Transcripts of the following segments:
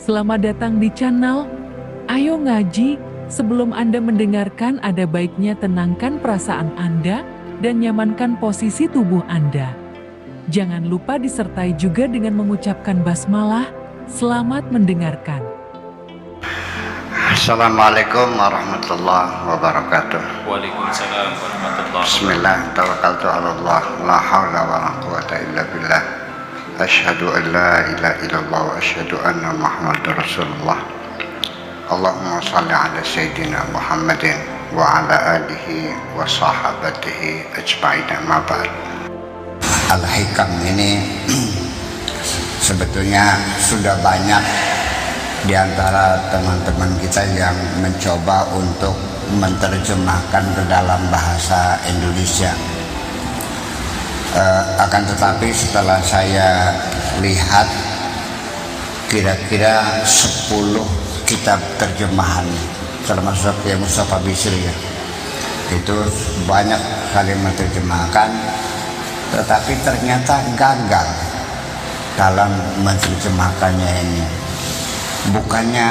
Selamat datang di channel Ayo Ngaji. Sebelum Anda mendengarkan, ada baiknya tenangkan perasaan Anda dan nyamankan posisi tubuh Anda. Jangan lupa disertai juga dengan mengucapkan basmalah. Selamat mendengarkan. Assalamualaikum warahmatullahi wabarakatuh. Waalaikumsalam warahmatullahi wabarakatuh. Bismillah, tawakkaltu ala Allah, la hawla wa la quwata illa billah. Asyhadu an la ilaha illallah wa asyhadu anna Muhammadar Rasulullah. Allahumma shalli ala sayyidina Muhammadin wa ala alihi wa sahabatihi ajma'in, amma ba'd. Al-Hikam ini sebetulnya sudah banyak di antara teman-teman kita yang mencoba untuk menerjemahkan ke dalam bahasa Indonesia. Akan tetapi setelah saya lihat kira-kira 10 kitab terjemahan termasuk ya Mustafa Bisri ya, itu banyak kali menerjemahkan, tetapi ternyata gagal dalam menerjemahkannya ini. Bukannya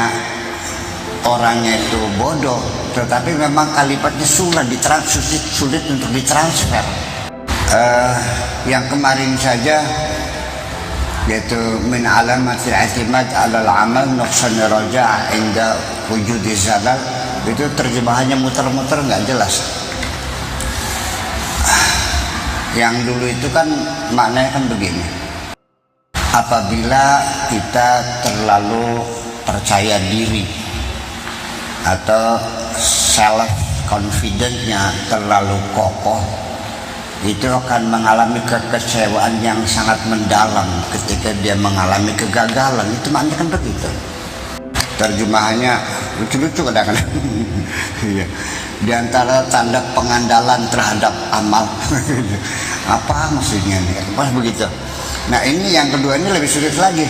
orangnya itu bodoh, tetapi memang kalimatnya sulit untuk ditransfer. Yang kemarin saja, yaitu min alamatil i'timad 'alal amal nuqsan raja' inda wujudi zalal, itu terjemahannya muter-muter nggak jelas. Yang dulu itu kan maknanya kan begini: apabila kita terlalu percaya diri atau self confidence-nya terlalu kokoh, itu akan mengalami kekecewaan yang sangat mendalam ketika dia mengalami kegagalan. Itu maknanya kan begitu. Terjemahannya lucu-lucu kadang-kadang. Di antara tanda pengandalan terhadap amal. Apa maksudnya nih? Pas begitu. Nah, ini yang kedua ini lebih sulit lagi.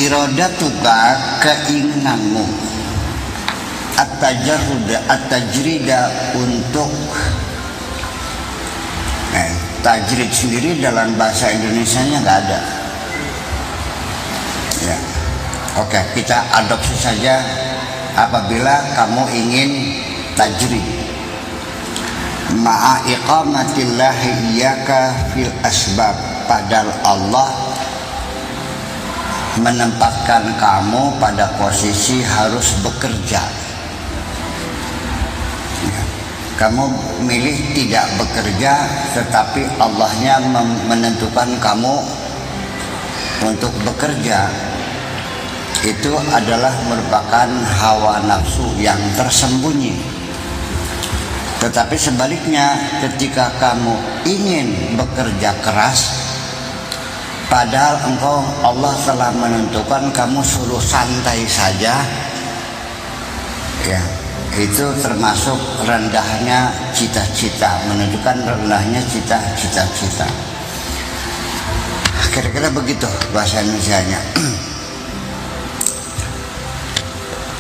Iradatuka, keinginanmu, at-tajrida untuk tajrid sendiri dalam bahasa Indonesianya nggak ada ya. Oke, kita adopsi saja. Apabila kamu ingin tajrid, ma'a iqamatillahi iyyaka fil asbab, padahal Allah menempatkan kamu pada posisi harus bekerja. Kamu milih tidak bekerja, tetapi Allahnya menentukan kamu untuk bekerja. Itu adalah merupakan hawa nafsu yang tersembunyi. Tetapi sebaliknya, ketika kamu ingin bekerja keras, padahal Allah telah menentukan kamu suruh santai saja, ya, itu termasuk rendahnya cita-cita, menunjukkan rendahnya cita-cita. Kira-kira begitu bahasa Indonesianya.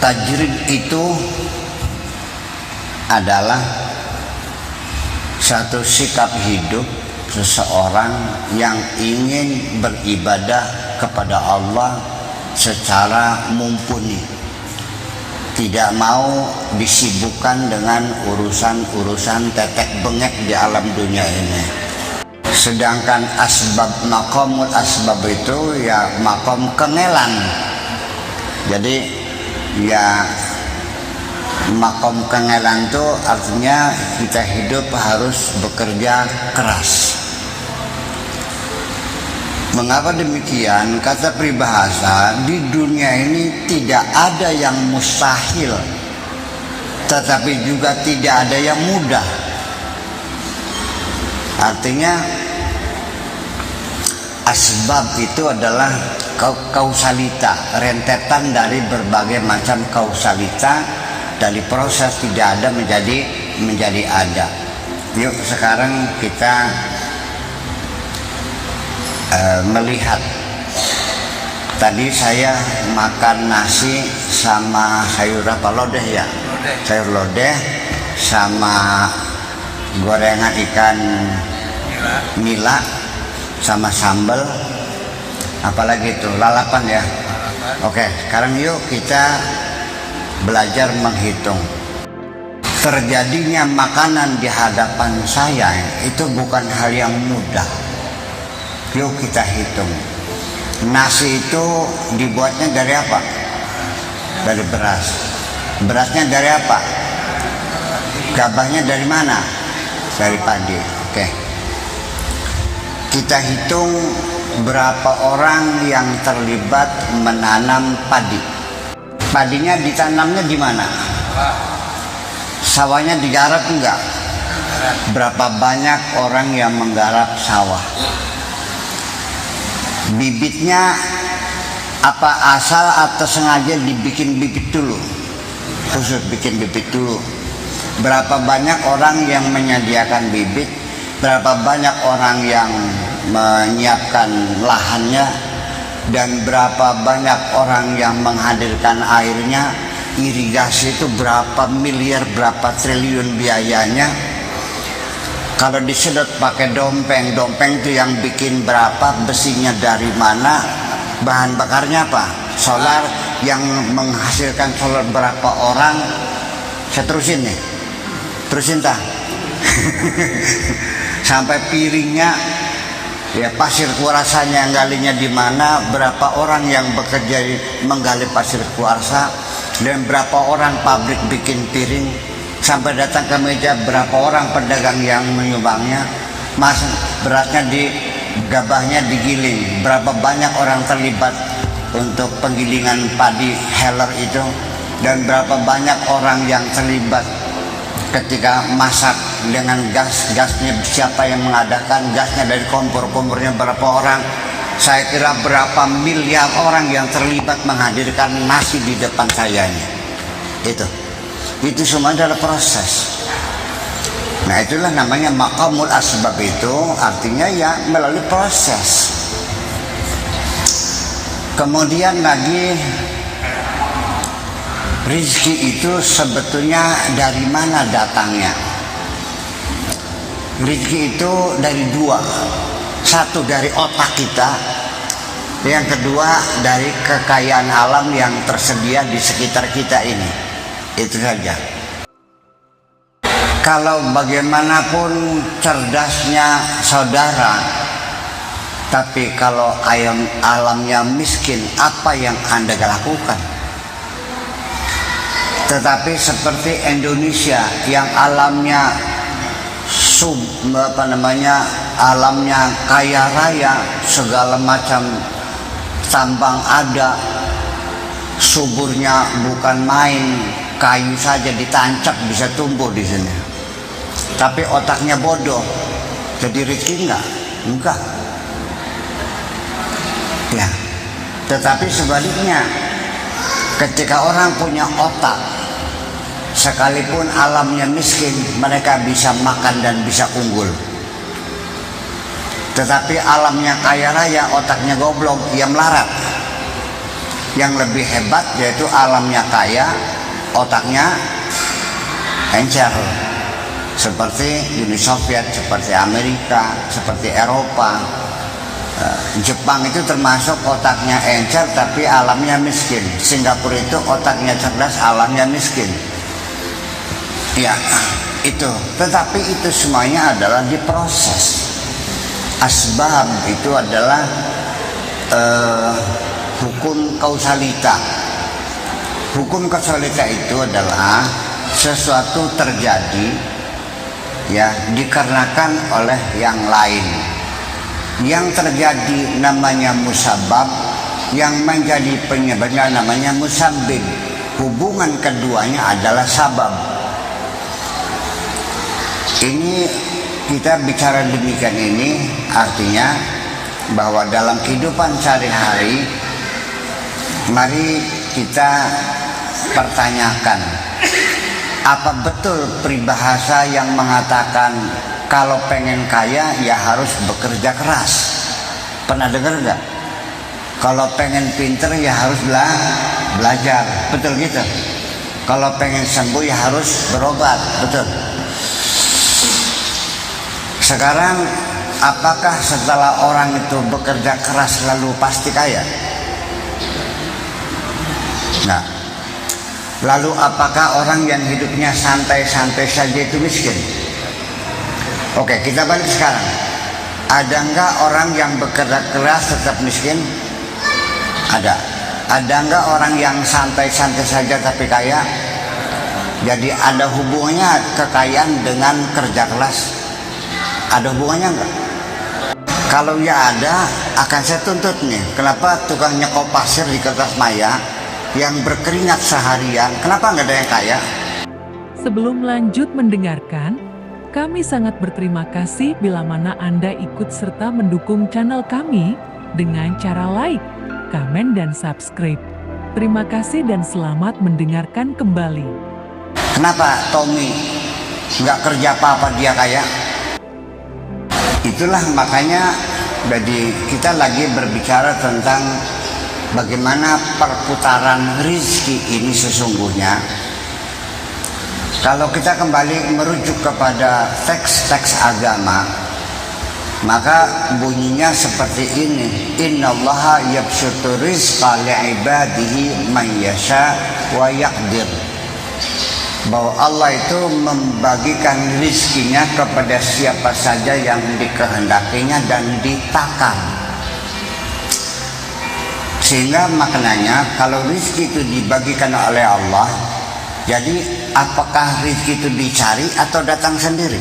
Tajrid itu adalah satu sikap hidup seseorang yang ingin beribadah kepada Allah secara mumpuni, tidak mau disibukkan dengan urusan-urusan tetek bengek di alam dunia ini. Sedangkan maqamul asbab itu ya maqam kengelan. Jadi ya maqam kengelan itu artinya kita hidup harus bekerja keras. Mengapa demikian? Kata peribahasa, di dunia ini tidak ada yang mustahil, tetapi juga tidak ada yang mudah. Artinya asbab itu adalah kausalita, rentetan dari berbagai macam kausalita, dari proses tidak ada menjadi ada. Yuk sekarang kita melihat. Tadi saya makan nasi sama sayur apa, lodeh ya? Sayur lodeh sama gorengan ikan nila sama sambal Apalagi itu lalapan ya. Oke, sekarang yuk kita belajar menghitung. Terjadinya makanan di hadapan saya itu bukan hal yang mudah. Yuk kita hitung. Nasi itu dibuatnya dari apa? Dari beras. Berasnya dari apa? Gabahnya dari mana? Dari padi. Oke. Kita hitung berapa orang yang terlibat menanam padi. Padinya ditanamnya di mana? Sawahnya digarap enggak? Berapa banyak orang yang menggarap sawah? Bibitnya apa asal atau sengaja dibikin bibit dulu? Khusus bikin bibit dulu. Berapa banyak orang yang menyediakan bibit? Berapa banyak orang yang menyiapkan lahannya? Dan berapa banyak orang yang menghadirkan airnya? Irigasi itu berapa miliar, berapa triliun biayanya? Kalau disedot pakai dompeng, dompeng itu yang bikin berapa, besinya dari mana, bahan bakarnya apa? Solar, yang menghasilkan solar berapa orang? Saya terusin nih, terusin tah. Sampai piringnya, ya pasir kuarsanya yang galinya di mana, berapa orang yang bekerja menggali pasir kuarsa, dan berapa orang pabrik bikin piring, sampai datang ke meja berapa orang pedagang yang menyumbangnya, mas berasnya di gabahnya digiling, berapa banyak orang terlibat untuk penggilingan padi heller itu, dan berapa banyak orang yang terlibat ketika masak dengan gas, gasnya siapa yang mengadakan, gasnya dari kompor, kompornya berapa orang. Saya kira berapa miliar orang yang terlibat menghadirkan nasi di depan saya ini. Itu semua adalah proses. Nah itulah namanya maqamul asbab, itu artinya ya melalui proses. Kemudian lagi, rezeki itu sebetulnya dari mana datangnya? Rezeki itu dari dua. Satu dari otak kita, yang kedua dari kekayaan alam yang tersedia di sekitar kita ini. Itu saja. Kalau bagaimanapun cerdasnya saudara, tapi kalau alamnya miskin, apa yang Anda lakukan? Tetapi seperti Indonesia yang alamnya alamnya kaya raya, segala macam tambang ada, suburnya bukan main, kayu saja ditancap bisa tumbuh di sini. Tapi otaknya bodoh, jadi rezeki enggak. Ya, tetapi sebaliknya, ketika orang punya otak, sekalipun alamnya miskin, mereka bisa makan dan bisa unggul. Tetapi alamnya kaya raya, otaknya goblok, ia melarat. Yang lebih hebat yaitu alamnya kaya, otaknya encer. Seperti Uni Soviet, seperti Amerika, seperti Eropa. Jepang itu termasuk otaknya encer tapi alamnya miskin. Singapura itu otaknya cerdas, alamnya miskin. Ya, itu. Tetapi itu semuanya adalah diproses. Asbab itu adalah hukum kausalita. Hukum kausalita itu adalah sesuatu terjadi ya dikarenakan oleh yang lain. Yang terjadi namanya musabab, yang menjadi penyebabnya namanya musabbib. Hubungan keduanya adalah sabab. Ini kita bicara demikian ini artinya bahwa dalam kehidupan sehari-hari, mari kita pertanyakan, apa betul peribahasa yang mengatakan kalau pengen kaya ya harus bekerja keras? Pernah dengar nggak? Kalau pengen pinter ya harus belajar, betul gitu? Kalau pengen sembuh ya harus berobat, betul? Sekarang apakah setelah orang itu bekerja keras lalu pasti kaya? Nah, lalu apakah orang yang hidupnya santai-santai saja itu miskin? Oke, kita balik sekarang. Ada enggak orang yang bekerja keras tetap miskin? Ada. Ada enggak orang yang santai-santai saja tapi kaya? Jadi ada hubungannya kekayaan dengan kerja keras? Ada hubungannya enggak? Kalau ya ada, akan saya tuntut nih. Kenapa tukang nyekop pasir di kertas maya yang berkeringat seharian, kenapa nggak ada yang kaya? Sebelum lanjut mendengarkan, kami sangat berterima kasih bila mana Anda ikut serta mendukung channel kami dengan cara like, komen, dan subscribe. Terima kasih dan selamat mendengarkan kembali. Kenapa Tommy nggak kerja apa-apa dia kaya? Itulah makanya jadi kita lagi berbicara tentang bagaimana perputaran rizki ini sesungguhnya. Kalau kita kembali merujuk kepada teks-teks agama, maka bunyinya seperti ini: innallaha yabsutu rizqa li'ibadihi man yasha wa yaqdir. Bahwa Allah itu membagikan rizkinya kepada siapa saja yang dikehendakinya dan ditakar. Sehingga maknanya kalau rizki itu dibagikan oleh Allah, jadi apakah rizki itu dicari atau datang sendiri?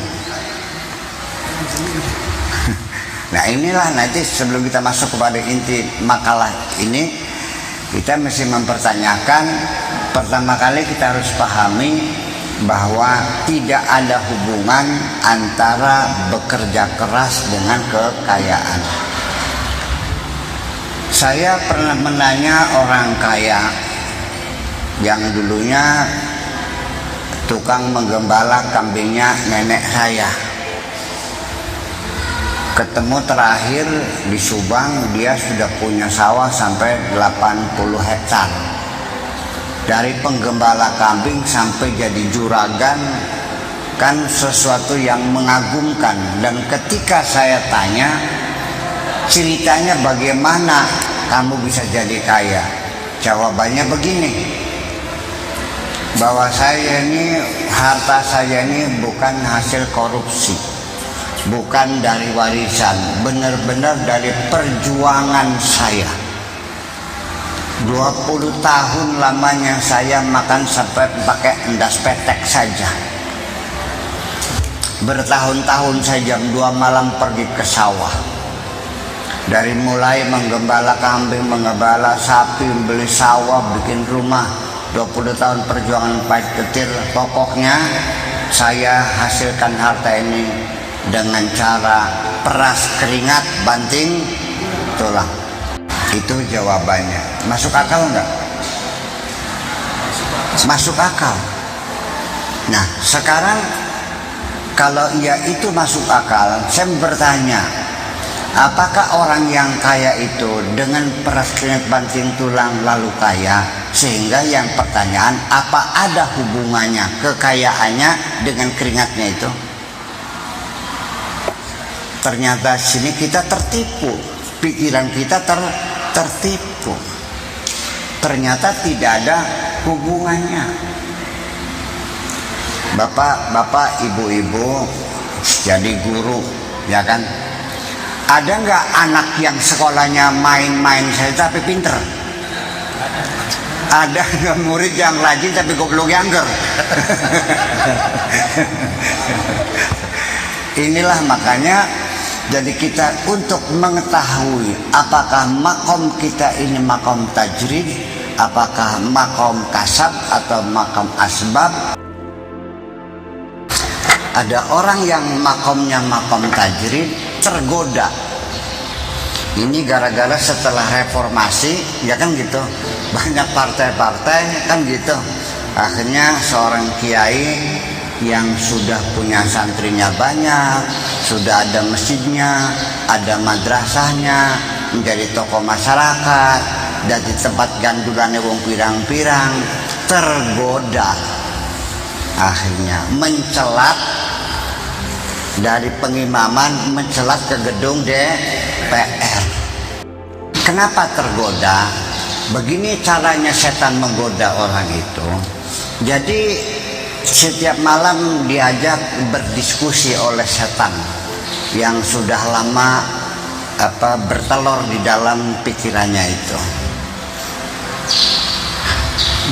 Nah inilah nanti sebelum kita masuk kepada inti makalah ini, kita mesti mempertanyakan. Pertama kali kita harus pahami bahwa tidak ada hubungan antara bekerja keras dengan kekayaan. Saya pernah menanya orang kaya yang dulunya tukang menggembala kambingnya nenek saya. Ketemu terakhir di Subang, dia sudah punya sawah sampai 80 hektar. Dari penggembala kambing sampai jadi juragan, kan sesuatu yang mengagumkan. Dan ketika saya tanya, ceritanya bagaimana kamu bisa jadi kaya? Jawabannya begini, bahwa saya ini, harta saya ini bukan hasil korupsi, bukan dari warisan, benar-benar dari perjuangan saya. 20 tahun lamanya saya makan sampai pakai endas petek saja. Bertahun-tahun saya jam 2 malam pergi ke sawah. Dari mulai menggembala kambing, menggembala sapi, beli sawah, bikin rumah. 20 tahun perjuangan pahit getir. Pokoknya saya hasilkan harta ini dengan cara peras keringat, banting tulang. Itu jawabannya. Masuk akal enggak? Masuk akal. Nah sekarang kalau ya itu masuk akal, saya bertanya, apakah orang yang kaya itu dengan peras keringat banting tulang lalu kaya? Sehingga yang pertanyaan, apa ada hubungannya kekayaannya dengan keringatnya itu? Ternyata sini kita tertipu, pikiran kita tertipu. Ternyata tidak ada hubungannya. Bapak, ibu-ibu jadi guru, ya kan? Ada nggak anak yang sekolahnya main-main saja tapi pinter? Ada nggak murid yang rajin tapi goblok younger? Inilah makanya jadi kita untuk mengetahui apakah makom kita ini makom tajrid, apakah makom kasab atau makom asbab. Ada orang yang makomnya makom tajrid tergoda. Ini gara-gara setelah reformasi, ya kan gitu, banyak partai-partai kan gitu. Akhirnya seorang kiai yang sudah punya santrinya banyak, sudah ada masjidnya, ada madrasahnya, menjadi tokoh masyarakat, jadi tempat gandulannya wong pirang-pirang, tergoda akhirnya mencelat dari pengimaman mencelat ke gedung DPR. Kenapa tergoda? Begini caranya setan menggoda orang itu. Jadi setiap malam diajak berdiskusi oleh setan yang sudah lama bertelur di dalam pikirannya itu.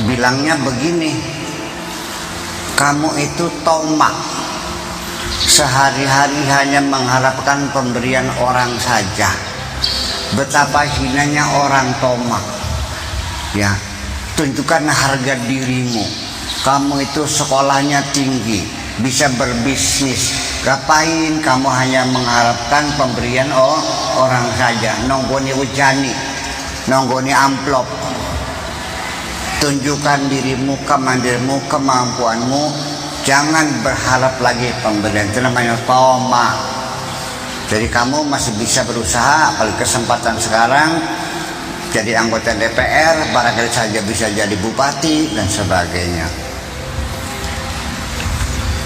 Bilangnya begini, kamu itu tomak, sehari-hari hanya mengharapkan pemberian orang saja. Betapa hinanya orang tomak. Ya, tunjukkan harga dirimu. Kamu itu sekolahnya tinggi, bisa berbisnis. Ngapain kamu hanya mengharapkan pemberian orang saja? Nonggoni ujani, nonggoni amplop. Tunjukkan dirimu, kemandirmu, kemampuanmu. Jangan berharap lagi pemberian. Itu namanya tomak. Jadi kamu masih bisa berusaha, apalagi kesempatan sekarang jadi anggota DPR, barangkali saja bisa jadi bupati dan sebagainya.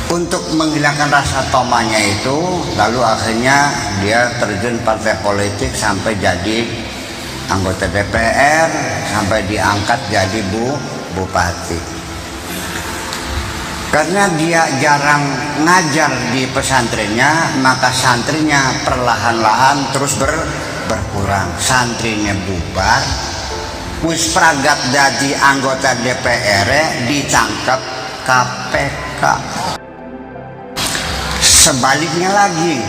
Untuk menghilangkan rasa tomanya itu, lalu akhirnya dia terjun partai politik sampai jadi anggota DPR, sampai diangkat jadi bupati. Karena dia jarang ngajar di pesantrennya, maka santrinya perlahan-lahan terus berkurang. Santrinya bubar, wis pragat jadi anggota DPR ditangkap KPK. Sebaliknya lagi,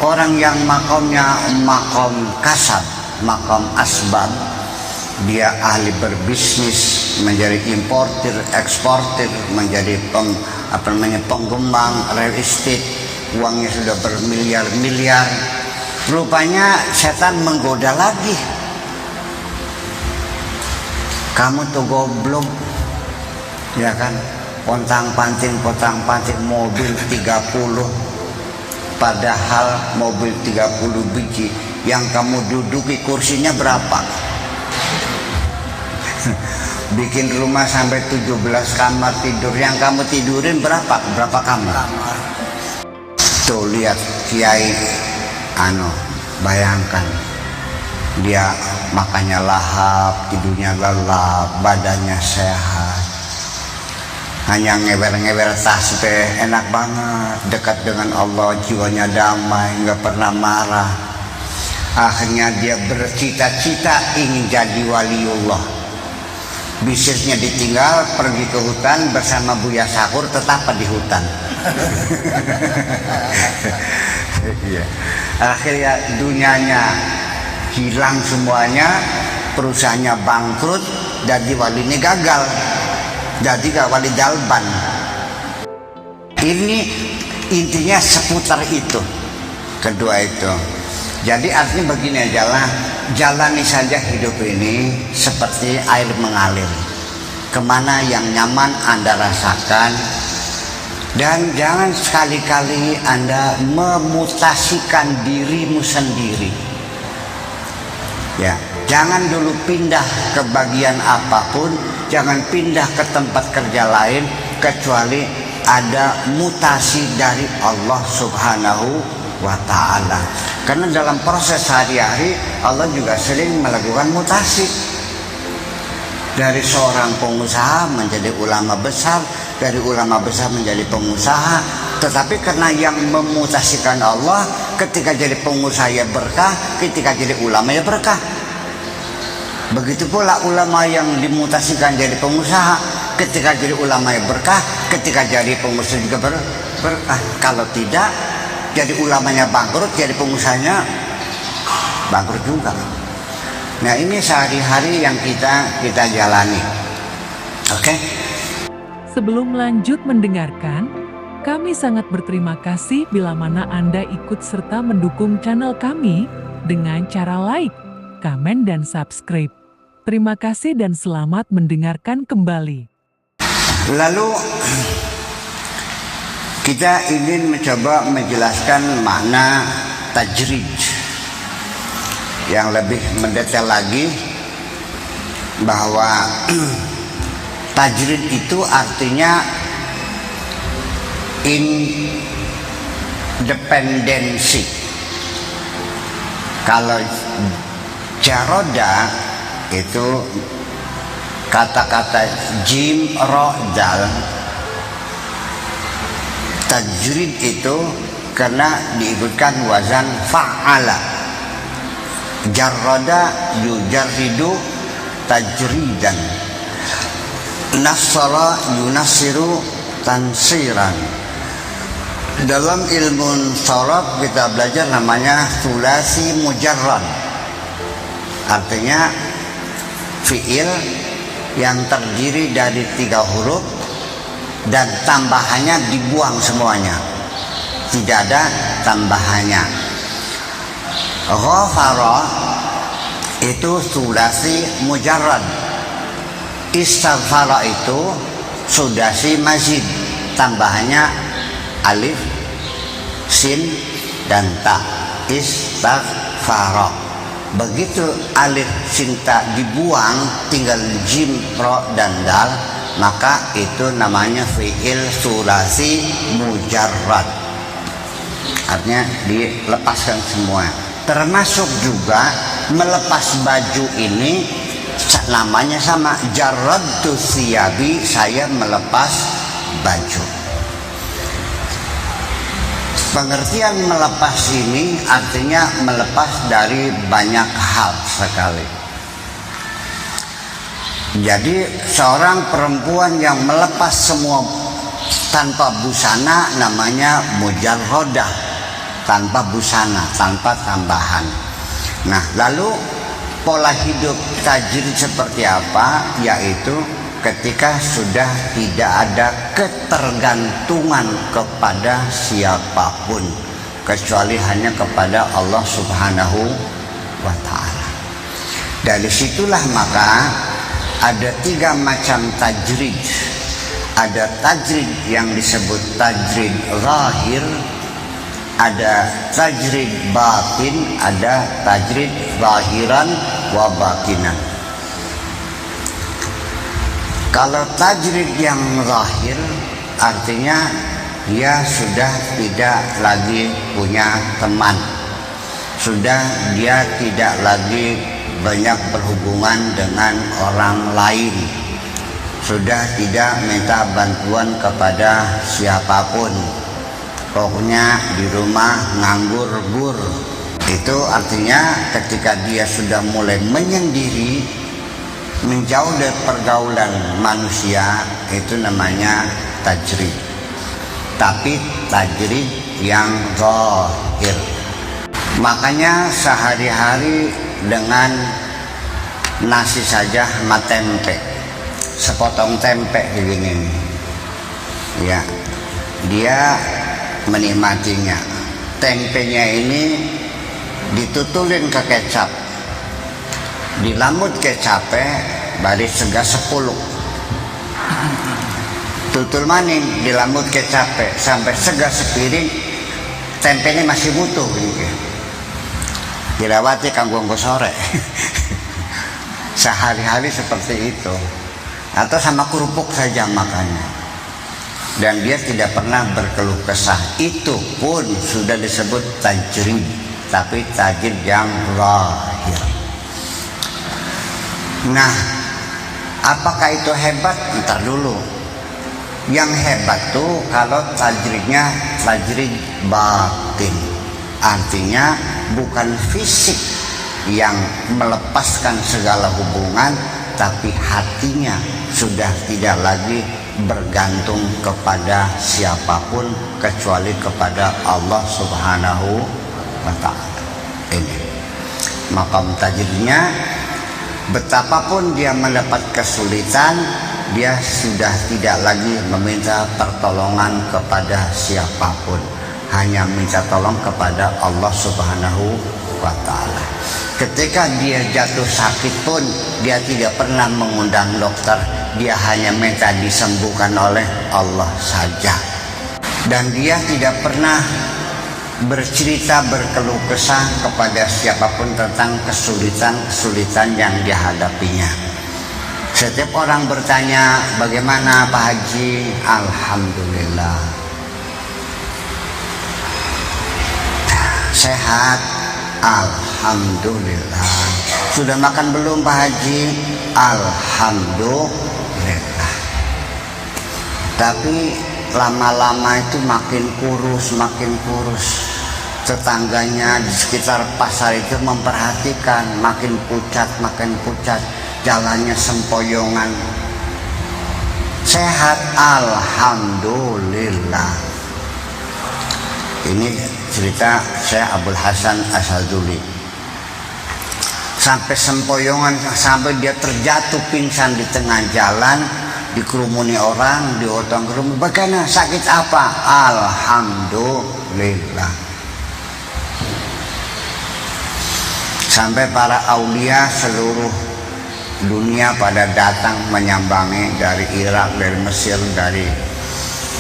orang yang makomnya makom kasab, makom asbab, dia ahli berbisnis, menjadi importir, eksportir, menjadi penggembang real estate, uangnya sudah bermiliar-miliar. Rupanya setan menggoda lagi. Kamu tuh goblok, ya kan? Pontang-panting mobil 30. Padahal mobil 30 biji, yang kamu duduki kursinya berapa? Bikin rumah sampai 17 kamar tidur, yang kamu tidurin berapa kamar? Tuh lihat kiai bayangkan dia makannya lahap, tidurnya lelap, badannya sehat, hanya ngewer-ngewer tasbih, enak banget, dekat dengan Allah, jiwanya damai, nggak pernah marah. Akhirnya dia bercita-cita ingin jadi waliullah. Bisnisnya ditinggal, pergi ke hutan bersama Buya Sakur, tetap di hutan. Akhirnya dunianya hilang semuanya, perusahaannya bangkrut, jadi walinya gagal, jadi gak wali dalban. Ini intinya seputar itu, kedua itu. Jadi artinya begini aja lah, jalani saja hidup ini seperti air mengalir. Kemana yang nyaman Anda rasakan, dan jangan sekali-kali Anda memutasikan dirimu sendiri. Ya, jangan dulu pindah ke bagian apapun, jangan pindah ke tempat kerja lain kecuali ada mutasi dari Allah Subhanahu wa ta'ala. Karena dalam proses sehari-hari Allah juga sering melakukan mutasi. Dari seorang pengusaha menjadi ulama besar, dari ulama besar menjadi pengusaha. Tetapi karena yang memutasikan Allah, ketika jadi pengusaha ya berkah, ketika jadi ulama ya berkah. Begitu pula ulama yang dimutasikan jadi pengusaha, ketika jadi ulama ya berkah, ketika jadi pengusaha juga berkah. Kalau tidak, jadi ulamanya bangkrut, jadi pengusahanya bangkrut juga. Nah, ini sehari-hari yang kita jalani. Oke? Sebelum lanjut mendengarkan, kami sangat berterima kasih bila mana Anda ikut serta mendukung channel kami dengan cara like, komen, dan subscribe. Terima kasih dan selamat mendengarkan kembali. Lalu kita ingin mencoba menjelaskan makna tajrid yang lebih mendetail lagi, bahwa tajrid itu artinya dependensi. Kalau jaroda itu kata-kata jim ro dal, tajrid itu karena diikutkan wazan fa'ala. Jarroda yujarridu tajridan, nasara yunasiru tansiran. Dalam ilmu sharaf kita belajar namanya sulasi mujarrad, artinya fiil yang terdiri dari 3 huruf dan tambahannya dibuang semuanya, tidak ada tambahannya. Ghafara itu sulasi mujarrad, istaghfara itu sulasi mazid, tambahannya alif, sin, dan ta, istaghfara. Begitu alif sin ta dibuang, tinggal jim, ro, dan dal, maka itu namanya fi'il sulasi mujarrad, artinya dilepaskan semua. Termasuk juga melepas baju ini namanya sama, jarradtu siyabi, saya melepas baju. Pengertian melepas ini artinya melepas dari banyak hal sekali. Jadi seorang perempuan yang melepas semua tanpa busana namanya mujarrodah, tanpa busana, tanpa tambahan. Nah, lalu pola hidup tajrid seperti apa? Yaitu ketika sudah tidak ada ketergantungan kepada siapapun kecuali hanya kepada Allah Subhanahu wa ta'ala. Dari situlah maka ada 3 macam tajrid. Ada tajrid yang disebut tajrid zahir, ada tajrid batin, ada tajrid zahiran wa batinan. Kalau tajrid yang zahir artinya dia sudah tidak lagi punya teman, sudah dia tidak lagi banyak berhubungan dengan orang lain, sudah tidak minta bantuan kepada siapapun, pokoknya di rumah nganggur-gur. Itu artinya ketika dia sudah mulai menyendiri, menjauh dari pergaulan manusia, itu namanya tajrid. Tapi tajrid yang zahir. Makanya sehari-hari dengan nasi saja sama tempe, sepotong tempe begini, ya, dia menikmatinya. Tempenya ini ditutulin ke kecap, dilamut kecapnya baris sega 10, tutul maning dilamut kecapnya sampai sega sepiring, tempe ini masih butuh gitu. Dilawati kanggo sore. Sehari-hari seperti itu, atau sama kerupuk saja makannya, dan dia tidak pernah berkeluh kesah. Itu pun sudah disebut tajrid, tapi tajrid yang zahir. Nah, apakah itu hebat? Ntar dulu. Yang hebat tuh kalau tajridnya tajrid batin, artinya bukan fisik yang melepaskan segala hubungan, tapi hatinya sudah tidak lagi bergantung kepada siapapun kecuali kepada Allah Subhanahu wa ta'ala. Ini makam tajridnya. Betapapun dia mendapat kesulitan, dia sudah tidak lagi meminta pertolongan kepada siapapun, hanya minta tolong kepada Allah Subhanahu wa ta'ala. Ketika dia jatuh sakit pun dia tidak pernah mengundang dokter, dia hanya minta disembuhkan oleh Allah saja. Dan dia tidak pernah bercerita, berkeluh kesah kepada siapapun tentang kesulitan-kesulitan yang dihadapinya. Setiap orang bertanya, bagaimana Pak Haji? Alhamdulillah. Sehat, alhamdulillah. Sudah makan belum Pak Haji? Alhamdulillah. Tapi lama-lama itu makin kurus, makin kurus. Tetangganya di sekitar pasar itu memperhatikan, makin pucat, jalannya sempoyongan. Sehat, alhamdulillah. Ini cerita saya Abdul Hasan Asaduli. Sampai sempoyongan, sampai dia terjatuh pingsan di tengah jalan, dikerumuni orang, diotong kerumuni. Bagaimana, sakit apa? Alhamdulillah. Sampai para aulia seluruh dunia pada datang menyambangi, dari Irak, dari Mesir, dari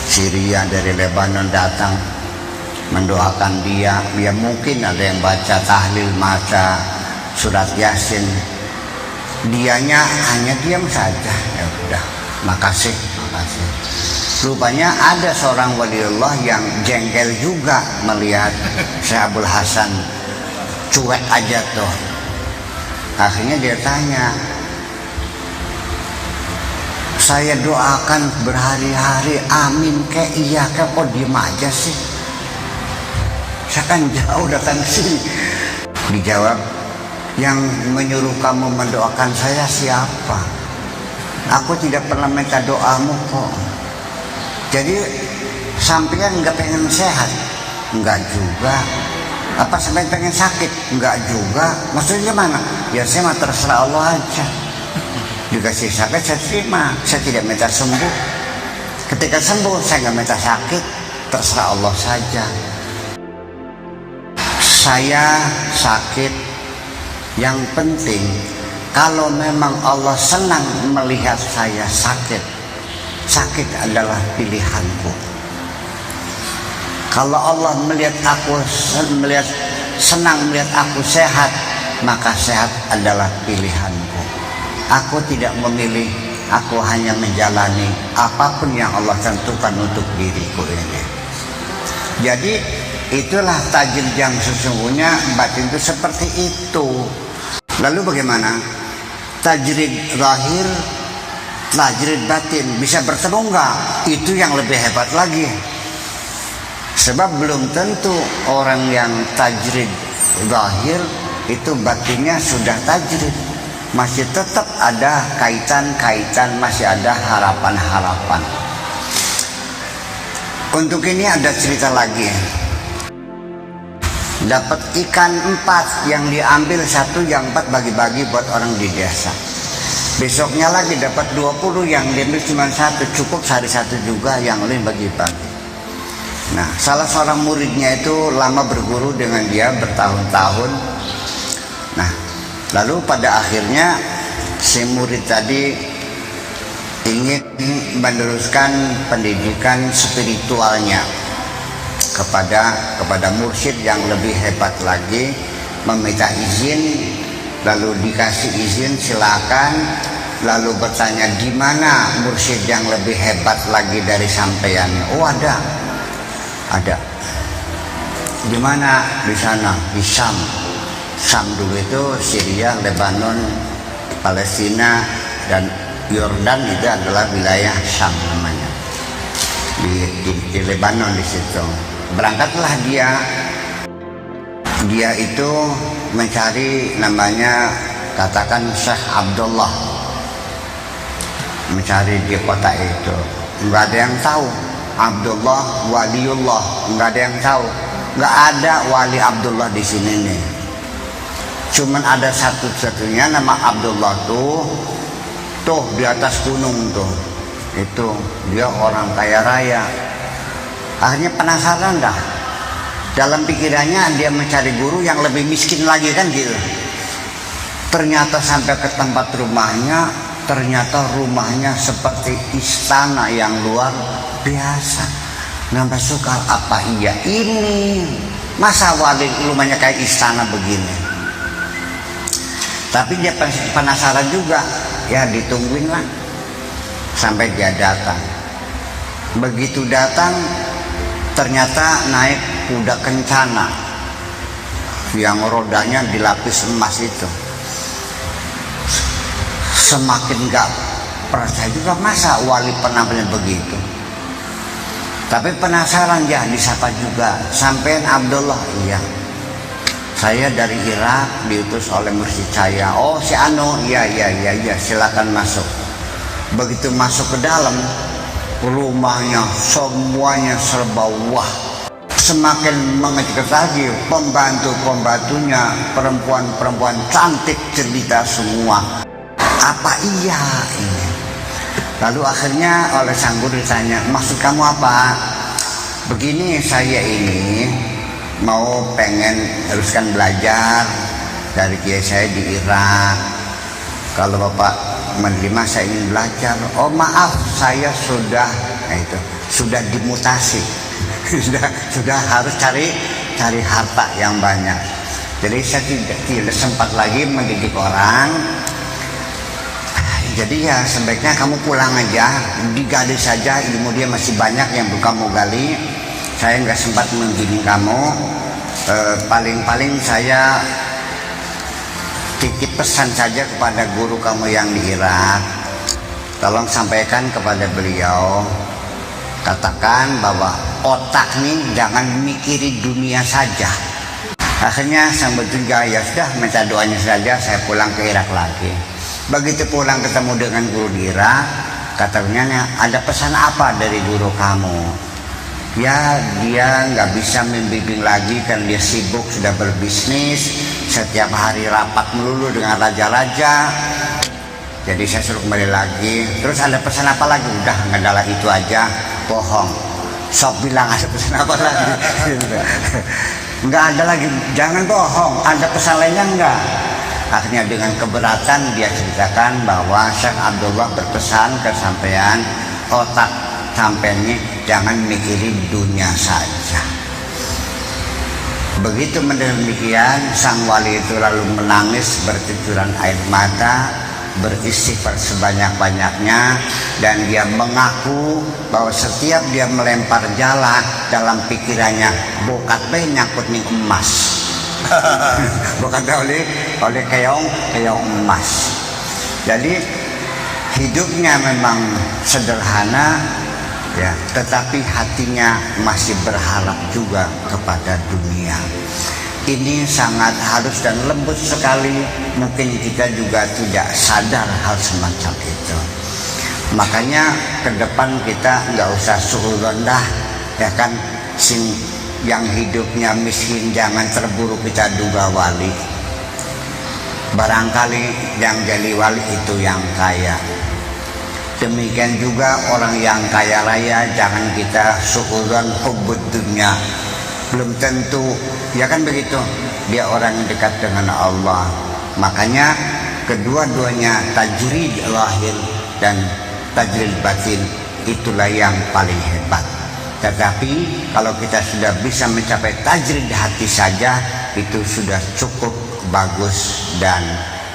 Syria, dari Lebanon datang mendoakan dia. Ya mungkin ada yang baca tahlil, baca surat Yasin. Dianya hanya diam saja. Ya udah, makasih. Rupanya ada seorang waliullah yang jengkel juga melihat Syekh Abdul Hasan cuek aja tuh. Akhirnya dia tanya, saya doakan berhari-hari, amin kek, iya kek, kok diem aja sih? Saya kan jauh datang sini. Dijawab, yang menyuruh kamu mendoakan saya siapa? Aku tidak pernah minta doamu kok. Jadi sampean nggak pengen sehat? Enggak juga. Apa sampean pengen sakit? Enggak juga. Maksudnya mana? Ya saya mah terserah Allah aja. Dikasih sakit saya terima, saya tidak minta sembuh. Ketika sembuh saya nggak minta sakit, terserah Allah saja. Saya sakit, yang penting kalau memang Allah senang melihat saya sakit, sakit adalah pilihanku. Kalau Allah senang melihat aku sehat, maka sehat adalah pilihanku. Aku tidak memilih, aku hanya menjalani apapun yang Allah tentukan untuk diriku ini. Jadi itulah tajrid yang sesungguhnya, batin itu seperti itu. Lalu bagaimana? Tajrid zahir, tajrid batin bisa bertemu enggak? Itu yang lebih hebat lagi. Sebab belum tentu orang yang tajrid zahir itu batinnya sudah tajrid. Masih tetap ada kaitan-kaitan, masih ada harapan-harapan. Untuk ini ada cerita lagi. Dapat ikan 4 yang diambil 1, yang 4 bagi-bagi buat orang di desa. Besoknya lagi dapat 20 yang diambil cuma 1, cukup sehari 1 juga, yang lain bagi-bagi. Nah, salah seorang muridnya itu lama berguru dengan dia bertahun-tahun. Nah, lalu pada akhirnya si murid tadi ingin meneruskan pendidikan spiritualnya kepada mursyid yang lebih hebat lagi, meminta izin, lalu dikasih izin silakan, lalu bertanya di mana mursyid yang lebih hebat lagi dari sampean. Oh ada. Di mana? Di sana, di Syam. Syam dulu itu Syria, Lebanon, Palestina, dan Yordan itu adalah wilayah Syam namanya. Di Lebanon di situ. Berangkatlah dia itu mencari, namanya katakan Syekh Abdullah, mencari di kota itu. Nggak ada yang tahu Abdullah waliullah, nggak ada yang tahu. Nggak ada wali Abdullah di sini nih. Cuman ada satu-satunya nama Abdullah tuh di atas gunung tuh. Itu dia orang kaya raya. Akhirnya penasaran dah. Dalam pikirannya dia mencari guru yang lebih miskin lagi kan gitu. Ternyata sampai ke tempat rumahnya, ternyata rumahnya seperti istana yang luar biasa. Nambah suka, apa iya ini? Masa wali rumahnya kayak istana begini? Tapi dia penasaran juga, ya ditungguin lah sampai dia datang. Begitu datang, ternyata naik kuda kencana. yang rodanya dilapis emas itu. Semakin gak percaya juga, masa wali penampilnya begitu. Tapi penasaran ya, disapa juga, sampean Abdullah. Iya, saya dari Irak, diutus oleh mursyid saya. Oh si Anu, iya, silakan masuk. Begitu masuk ke dalam, rumahnya semuanya serba wah. Semakin mengejutkan lagi, pembantu-pembantunya perempuan-perempuan cantik cerita semua. Apa iya ini? Lalu akhirnya oleh sang guru ditanya, maksud kamu apa? Begini, saya ini mau pengen teruskan belajar dari kiai saya di Irak. Kalau Bapak menerima, saya ingin belajar. Oh maaf, saya sudah sudah dimutasi. sudah harus cari harta yang banyak. Jadi saya tidak sempat lagi mendidik orang. Jadi ya sebaiknya kamu pulang aja, digali saja, ilmu dia masih banyak yang belum kamu gali. Saya nggak sempat membimbing kamu. Paling-paling saya titip pesan saja kepada guru kamu yang di Irak. Tolong sampaikan kepada beliau, katakan bahwa otak nih jangan mikirin dunia saja. Akhirnya sang bertiga, ya sudah, minta doanya saja, saya pulang ke Irak lagi. Begitu pulang ketemu dengan guru di Irak, katanya, ada pesan apa dari guru kamu? Ya, dia nggak bisa membimbing lagi karena dia sibuk sudah berbisnis, setiap hari rapat melulu dengan raja-raja. Jadi saya suruh kembali lagi. Terus ada pesan apa lagi? Udah, nggak adalah itu aja. Bohong. Sok bilang ada pesan apa lagi? Nggak ada lagi. Jangan bohong. Ada pesan lainnya nggak? Akhirnya dengan keberatan dia ceritakan bahwa Syekh Abdullah berpesan ke sampean, otak sampean ini jangan mikirin dunia saja. Begitu mendengar demikian, sang wali itu lalu menangis bercucuran air mata, beristighfar sebanyak-banyaknya, dan dia mengaku bahwa setiap dia melempar jala dalam pikirannya bokat nyangkut ning emas. Bukan oleh keong emas. Jadi hidupnya memang sederhana ya, tetapi hatinya masih berharap juga kepada dunia. Ini sangat halus dan lembut sekali. Mungkin kita juga tidak sadar hal semacam itu. Makanya ke depan kita nggak usah suhu rendah, ya kan, yang hidupnya miskin jangan terburu kita duga wali. Barangkali yang jadi wali itu yang kaya. Demikian juga orang yang kaya raya jangan kita suudzon hubbud dunya. Belum tentu, ya kan begitu, dia orang yang dekat dengan Allah. Makanya kedua-duanya tajrid lahir dan tajrid batin itulah yang paling hebat. Tetapi kalau kita sudah bisa mencapai tajrid hati saja, itu sudah cukup bagus dan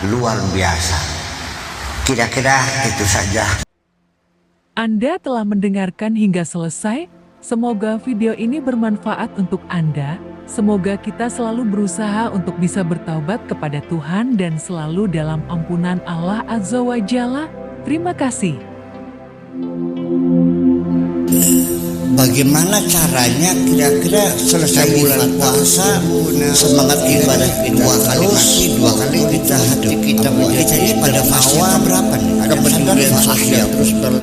luar biasa. Kira-kira itu saja. Anda telah mendengarkan hingga selesai. Semoga video ini bermanfaat untuk Anda. Semoga kita selalu berusaha untuk bisa bertaubat kepada Tuhan dan selalu dalam ampunan Allah Azza wa Jalla. Terima kasih. Bagaimana caranya kira-kira selesai bulan puasa, semangat ibadah kita dua kali kita hati kita ini pada fase berapa nih? Kepedulian sosial terus